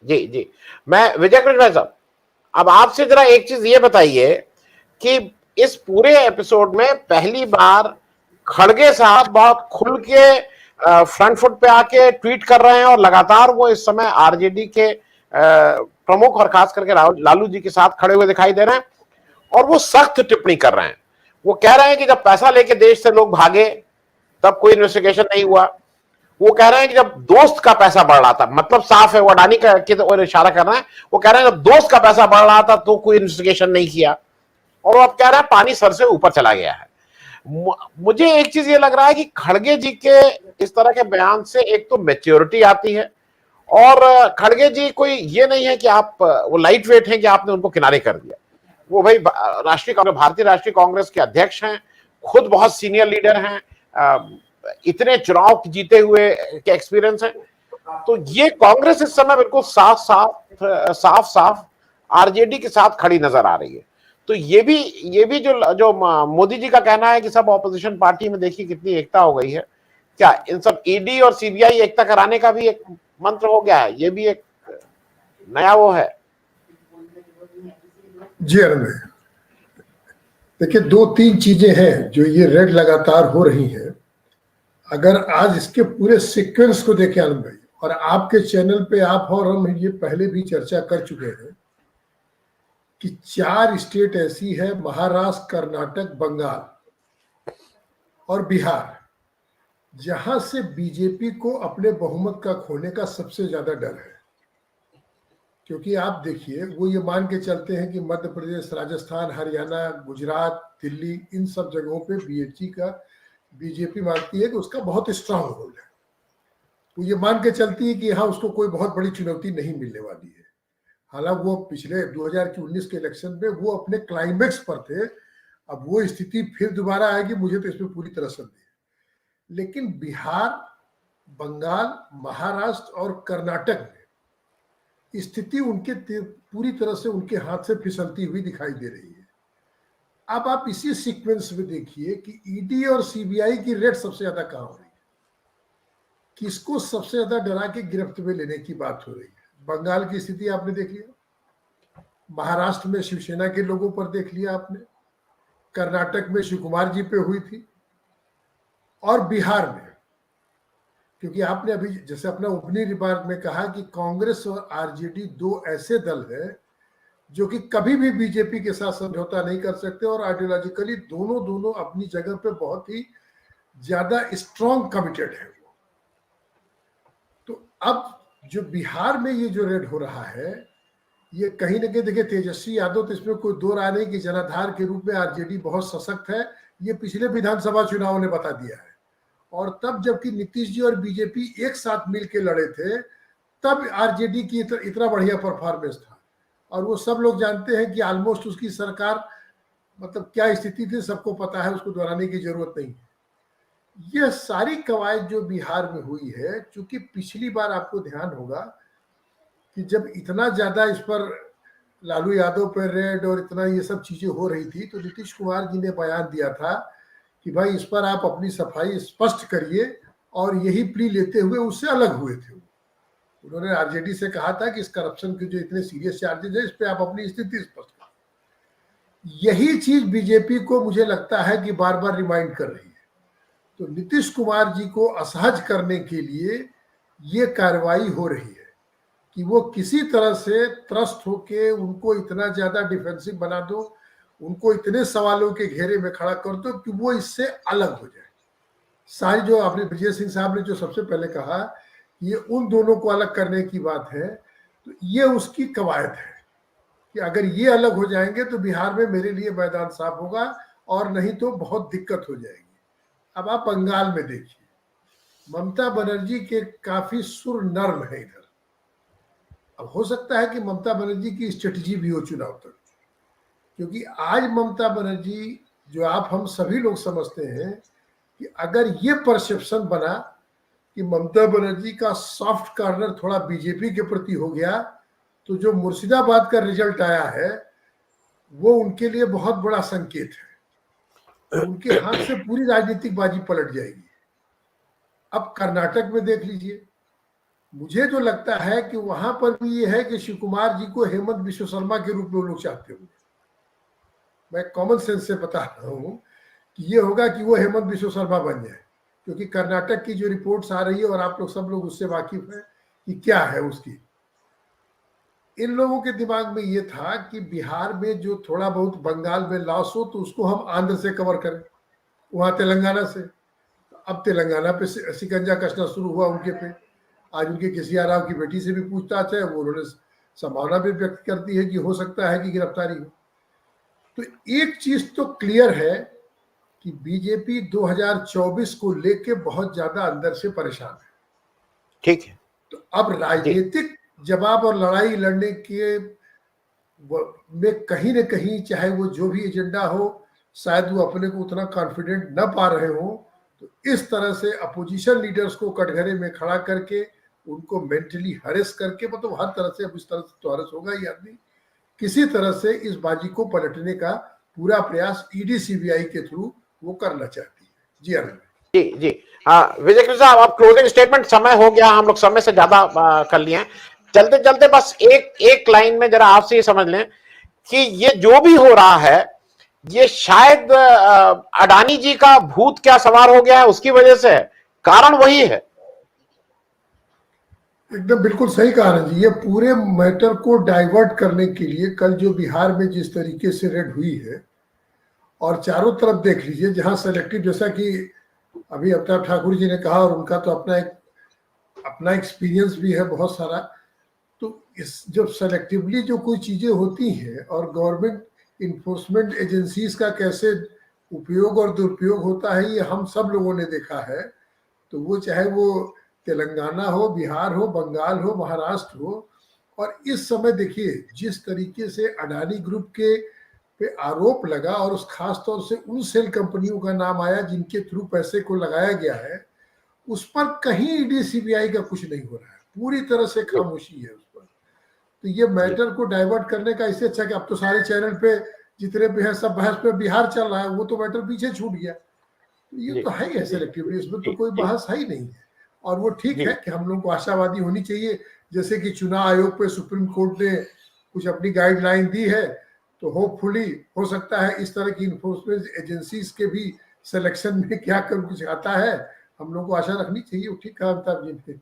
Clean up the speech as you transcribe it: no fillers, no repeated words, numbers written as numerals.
जी जी, मैं विजय कृष्ण भाई साहब, अब आपसे जरा एक चीज ये बताइए कि इस पूरे एपिसोड में पहली बार खड़गे साहब बहुत खुल के फ्रंट फुट पे आके ट्वीट कर रहे हैं और लगातार वो इस समय आरजेडी के प्रमुख और खास करके लालू जी के साथ खड़े हुए दिखाई दे रहे हैं और वो सख्त टिप्पणी कर रहे हैं। वो कह रहे हैं कि जब पैसा लेके देश से लोग भागे तब कोई इन्वेस्टिगेशन नहीं हुआ। वो कह रहे हैं कि जब दोस्त का पैसा बढ़ रहा था, मतलब साफ है वो अडानी का की ओर इशारा कर रहे हैं, वो कह रहे हैं जब दोस्त का पैसा बढ़ रहा था तो कोई इन्वेस्टिगेशन नहीं किया, और वो अब कह रहे हैं पानी सर से ऊपर चला गया है। मुझे एक चीज ये लग रहा है कि खड़गे जी के इस तरह के बयान से एक तो मैच्योरिटी आती है, और खड़गे जी कोई ये नहीं है कि आप वो लाइट वेट हैं कि आपने उनको किनारे कर दिया। वो भाई राष्ट्रीय कांग्रेस, भारतीय राष्ट्रीय कांग्रेस के अध्यक्ष हैं, खुद बहुत सीनियर लीडर हैं, इतने चुनाव जीते हुए के एक्सपीरियंस है। तो ये कांग्रेस इस समय बिल्कुल साफ साफ साफ आरजेडी के साथ खड़ी नजर आ रही है। तो ये भी जो जो मोदी जी का कहना है कि सब ऑपोजिशन पार्टी में देखिए कितनी एकता हो गई है, क्या इन सब ईडी और सीबीआई एकता कराने का भी एक मंत्र हो गया है? ये भी एक नया वो है। जी अरविंद, देखिए दो तीन चीजें हैं जो ये रेड लगातार हो रही हैं। अगर आज इसके पूरे सीक्वेंस को देखें आनंद भाई, और आपके चैनल पे आप और हम ये पहले भी चर्चा कर चुके हैं कि 4 स्टेट ऐसी है, महाराष्ट्र, कर्नाटक, बंगाल और बिहार, जहां से बीजेपी को अपने बहुमत का खोने का सबसे ज्यादा डर है। क्योंकि आप देखिए, वो ये मान के चलते हैं कि मध्य प्रदेश, राजस्थान, हरियाणा, गुजरात, दिल्ली, इन सब जगहों पे बीजेपी मानती है कि उसका बहुत स्ट्रांग होल्ड है। वो ये मान के चलती है कि हाँ, उसको कोई बहुत बड़ी चुनौती नहीं मिलने वाली है। हालांकि वो पिछले 2019 के इलेक्शन में वो अपने क्लाइमेक्स पर थे। अब वो स्थिति फिर दोबारा आएगी, मुझे तो इसमें पूरी तरह संदेह है। लेकिन बिहार, बंगाल, महाराष्ट्र और कर्नाटक में स्थिति उनके पूरी तरह से उनके हाथ से फिसलती हुई दिखाई दे रही है। अब आप इसी सीक्वेंस में देखिए कि ईडी और सीबीआई की रेड सबसे ज्यादा कहां हो रही है, किसको सबसे ज्यादा डरा के गिरफ्त में लेने की बात हो रही है। बंगाल की स्थिति आपने देख लिया, महाराष्ट्र में शिवसेना के लोगों पर देख लिया आपने, कर्नाटक में शिव कुमार जी पे हुई थी, और बिहार में, क्योंकि आपने अभी जैसे अपना ओपनिंग रिमार्क में कहा कि कांग्रेस और आरजेडी दो ऐसे दल हैं जो कि कभी भी बीजेपी के साथ समझौता नहीं कर सकते, और आइडियोलॉजिकली दोनों अपनी जगह पे बहुत ही ज्यादा स्ट्रॉन्ग कमिटेड है। तो अब जो बिहार में ये जो रेड हो रहा है, ये कहीं ना कहीं देखिए, तेजस्वी यादव तो इसमें कोई दो राय नहीं कि जनाधार के रूप में आरजेडी बहुत सशक्त है, ये पिछले विधानसभा चुनाव ने बता दिया है। और तब जबकि नीतीश जी और बीजेपी एक साथ मिलकर लड़े थे, तब आरजेडी की इतना बढ़िया परफॉर्मेंस था, और वो सब लोग जानते हैं कि ऑलमोस्ट उसकी सरकार, मतलब क्या स्थिति थी सबको पता है, उसको दोहराने की जरूरत नहीं है। यह सारी कवायद जो बिहार में हुई है, चूंकि पिछली बार आपको ध्यान होगा कि जब इतना ज्यादा इस पर लालू यादव पर रेड और इतना ये सब चीजें हो रही थी, तो नीतीश कुमार जी ने बयान दिया था कि भाई इस पर आप अपनी सफाई स्पष्ट करिए, और यही प्ली लेते हुए उससे अलग हुए थे। उन्होंने आरजेडी से कहा था कि इस करप्शन के जो इतने सीरियस चार्जेस है, इस पे आप अपनी स्थिति स्पष्ट करें। यही चीज बीजेपी को मुझे लगता है कि बार बार रिमाइंड कर रही है। तो नीतीश कुमार जी को असहज करने के लिए ये कार्रवाई हो रही है कि वो किसी तरह से त्रस्त होके उनको इतना ज्यादा डिफेंसिव बना दो, उनको इतने सवालों के घेरे में खड़ा कर दो कि वो इससे अलग हो जाए। सारी जो आपने विजय सिंह साहब ने जो सबसे पहले कहा, ये उन दोनों को अलग करने की बात है, तो ये उसकी कवायद है कि अगर ये अलग हो जाएंगे तो बिहार में मेरे लिए मैदान साफ होगा, और नहीं तो बहुत दिक्कत हो जाएगी। अब आप बंगाल में देखिए, ममता बनर्जी के काफी सुर नर्म है इधर। अब हो सकता है कि ममता बनर्जी की स्ट्रेटजी भी हो चुनाव तक, क्योंकि आज ममता बनर्जी, जो आप हम सभी लोग समझते हैं कि अगर ये परसेप्शन बना कि ममता बनर्जी का सॉफ्ट कॉर्नर थोड़ा बीजेपी के प्रति हो गया, तो जो मुर्शिदाबाद का रिजल्ट आया है वो उनके लिए बहुत बड़ा संकेत है। उनके हाथ से पूरी राजनीतिक बाजी पलट जाएगी। अब कर्नाटक में देख लीजिए, मुझे जो लगता है कि वहां पर भी ये है कि शिव कुमार जी को हेमंत बिश्व शर्मा के रूप में वो लोग चाहते होंगे। मैं कॉमन सेंस से बता रहा हूँ कि ये होगा कि वो हेमंत बिश्व शर्मा बन जाए, क्योंकि कर्नाटक की जो रिपोर्ट्स आ रही है और आप लोग सब लोग उससे वाकिफ हैं कि क्या है उसकी। इन लोगों के दिमाग में ये था कि बिहार में जो थोड़ा बहुत बंगाल में लॉस हो तो उसको हम आंध्र से कवर करें, वहां तेलंगाना से। अब तेलंगाना पे शिकंजा कसना शुरू हुआ उनके पे। आज उनके केसीआर राव की बेटी से भी पूछताछ है, वो उन्होंने संभावना भी व्यक्त कर दी है कि हो सकता है कि गिरफ्तारी हो। तो एक चीज तो क्लियर है कि बीजेपी 2024 को लेके बहुत ज्यादा अंदर से परेशान है। ठीक है तो अब जी। राजनीतिक जवाब और लड़ाई लड़ने के में कहीं न कहीं, चाहे वो जो भी एजेंडा हो, शायद वो अपने को उतना कॉन्फिडेंट न पा रहे हो, तो इस तरह से अपोजिशन लीडर्स को कटघरे में खड़ा करके उनको मेंटली हरेस करके, मतलब हर तरह से, अब इस तरह से तो हरेस होगा ही आदमी, किसी तरह से इस बाजी को पलटने का पूरा प्रयास ईडी सीबीआई के थ्रू वो करना चाहती है। जी आनंद। जी जी। विजय कृष्ण साहब, अब क्लोजिंग स्टेटमेंट समय हो गया, हम लोग समय से ज्यादा कर लिए हैं। चलते चलते बस एक एक लाइन में जरा आपसे ये समझ लें कि ये जो भी हो रहा है, ये शायद अडानी जी का भूत क्या सवार हो गया है, उसकी वजह से है, कारण वही है। एकदम बिल्कुल सही कहा ना जी। ये पूरे मैटर को डाइवर्ट करने के लिए कल जो बिहार में जिस तरीके से रेड हुई है, और चारों तरफ देख लीजिए जहां सेलेक्टिव, जैसा कि अभी अमिताभ ठाकुर जी ने कहा, और उनका तो अपना एक्सपीरियंस भी है बहुत सारा। तो इस जब सेलेक्टिवली जो कोई चीजें होती हैं और गवर्नमेंट इन्फोर्समेंट एजेंसीज का कैसे उपयोग और दुरुपयोग होता है, ये हम सब लोगों ने देखा है। तो वो चाहे वो तेलंगाना हो, बिहार हो, बंगाल हो, महाराष्ट्र हो। और इस समय देखिए जिस तरीके से अडानी ग्रुप के पे आरोप लगा, और उस खास तौर से उन सेल कंपनियों का नाम आया जिनके थ्रू पैसे को लगाया गया है, उस पर कहीं ईडी सीबीआई का कुछ नहीं हो रहा है, पूरी तरह से खामोशी है उस पर। तो ये मैटर को डाइवर्ट करने का इससे अच्छा कि अब तो सारे चैनल पे जितने भी है सब बहस पे बिहार चल रहा है, वो तो मैटर पीछे छूट गया। तो ये जी तो है ही है जी सेलेक्टिवली, इसमें तो जी कोई जी बहस है ही नहीं है। और वो ठीक जी है कि हम लोग को आशावादी होनी चाहिए, जैसे कि चुनाव आयोग पे सुप्रीम कोर्ट ने कुछ अपनी गाइडलाइन दी है, तो होपफुली हो सकता है इस तरह की इन्फोर्समेंट एजेंसीज के भी सिलेक्शन में क्या कर कुछ आता है। हम लोग को आशा रखनी चाहिए। ठीक कहा अमिताभ जी ने।